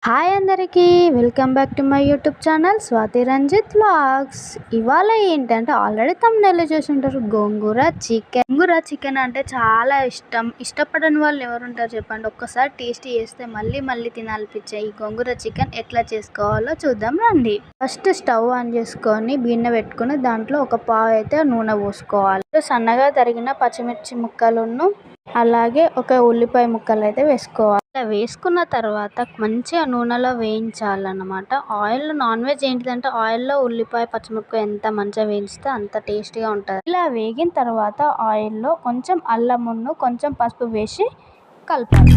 Hi అందరికీ welcome back to my YouTube channel Swathi Ranjith vlogs. ఇవాళ ఏంటంటే ఆల్రెడీ తమ్ముళ్ళు చూసి ఉంటారు, గోంగూర చికెన్ అంటే చాలా ఇష్టపడని వాళ్ళు ఎవరు ఉంటారు చెప్పండి. ఒక్కసారి టేస్ట్ చేస్తే మళ్ళీ మళ్ళీ తినాలనిపించే ఈ గోంగూర చికెన్ ఎట్లా చేసుకోవాలో చూద్దాం రండి. ఫస్ట్ స్టవ్ ఆన్ చేసుకొని గిన్నె పెట్టుకుని దాంట్లో ఒక పావు అయితే నూనె పోసుకోవాలి. సన్నగా తరిగిన పచ్చిమిర్చి ముక్కలను అలాగే ఒక ఉల్లిపాయ ముక్కలు అయితే వేసుకోవాలి. ఇలా వేసుకున్న తర్వాత మంచిగా నూనెలో వేయించాలన్నమాట. ఆయిల్ నాన్ వెజ్ ఏంటిదంటే ఆయిల్లో ఉల్లిపాయ పచ్చిమిరపకాయ ఎంత మంచిగా వేయిస్తే అంత టేస్టీగా ఉంటుంది. ఇలా వేగిన తర్వాత ఆయిల్లో కొంచెం అల్లమును కొంచెం పసుపు వేసి కలపాలి.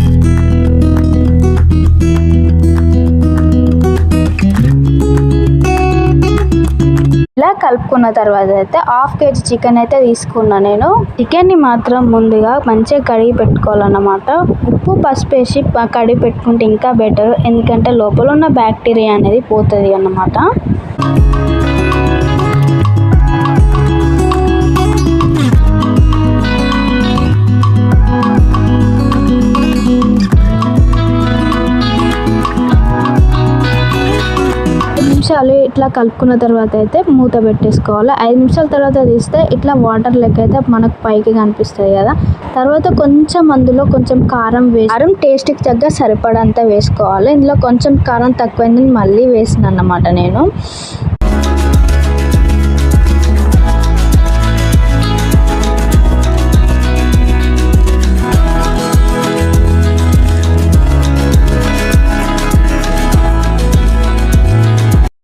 ఇలా కలుపుకున్న తర్వాత అయితే హాఫ్ కేజీ చికెన్ అయితే తీసుకున్నా. నేను చికెన్ని మాత్రం ముందుగా మంచిగా కడిగి పెట్టుకోవాలన్నమాట. ఉప్పు పసుపు వేసి కడిగి పెట్టుకుంటే ఇంకా బెటర్, ఎందుకంటే లోపల ఉన్న బ్యాక్టీరియా అనేది పోతుంది అన్నమాట. ఇట్లా కలుపుకున్న తర్వాత అయితే మూత పెట్టేసుకోవాలి. 5 నిమిషాల తర్వాత తీస్తే ఇట్లా వాటర్ లెక్క అయితే మనకు పైకి కనిపిస్తుంది కదా. తర్వాత కొంచెం అందులో కొంచెం కారం టేస్ట్కి తగ్గ సరిపడంత వేసుకోవాలి. ఇందులో కొంచెం కారం తక్కువైంది మళ్ళీ వేసిన అన్నమాట నేను.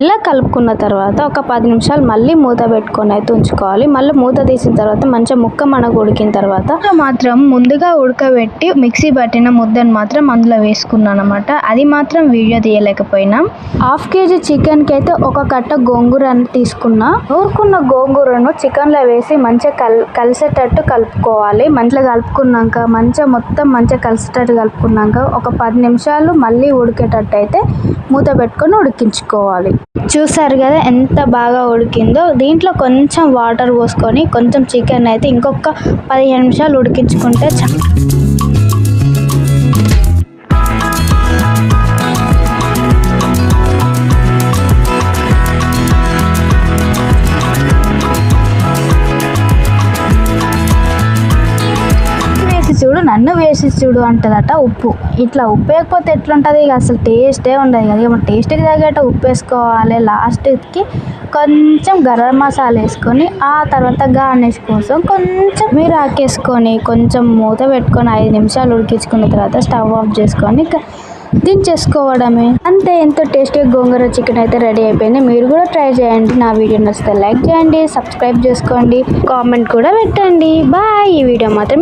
ఇలా కలుపుకున్న తర్వాత ఒక 10 నిమిషాలు మళ్ళీ మూత పెట్టుకొని అయితే ఉంచుకోవాలి. మళ్ళీ మూత తీసిన తర్వాత మంచిగా ముక్క మనకు ఉడికిన తర్వాత మాత్రం ముందుగా ఉడకబెట్టి మిక్సీ పట్టిన ముద్దను మాత్రం అందులో వేసుకున్నాను అనమాట. అది మాత్రం వీడియో తీయలేకపోయినా. హాఫ్ కేజీ చికెన్కి అయితే ఒక కట్ట గోంగూర తీసుకున్నా. నూరుకున్న గోంగూరను చికెన్లో వేసి మంచిగా కలిసేటట్టు కలుపుకోవాలి. మంచిగా కలుపుకున్నాక మంచిగా కలిసేటట్టు కలుపుకున్నాక ఒక 10 నిమిషాలు మళ్ళీ ఉడికేటట్టు అయితే మూత పెట్టుకొని ఉడికించుకోవాలి. చూసారు కదా ఎంత బాగా ఉడికిందో. దీంట్లో కొంచెం వాటర్ పోసుకొని కొంచెం చికెన్ అయితే ఇంకొక 15 నిమిషాలు ఉడికించుకుంటే చూడు నన్ను వేసి చూడు అంటదట ఉప్పు. ఇట్లా ఉప్పు వేయకపోతే ఎట్లుంటుంది, ఇక అసలు టేస్టే ఉండదు కదా. ఇక టేస్ట్కి తగ్గట్టు ఉప్పు వేసుకోవాలి. లాస్ట్కి కొంచెం గరం మసాలా వేసుకొని ఆ తర్వాత గార్నిష్ కోసం కొంచెం మీరు ఆకేసుకొని కొంచెం మూత పెట్టుకొని 5 నిమిషాలు ఉడికించుకున్న తర్వాత స్టవ్ ఆఫ్ చేసుకొని దించేసుకోవడమే. అంతే, ఎంతో టేస్టీగా గోంగూర చికెన్ అయితే రెడీ అయిపోయింది. మీరు కూడా ట్రై చేయండి. నా వీడియో నచ్చితే లైక్ చేయండి, సబ్స్క్రైబ్ చేసుకోండి, కామెంట్ కూడా పెట్టండి. బాయ్. ఈ వీడియో మాత్రం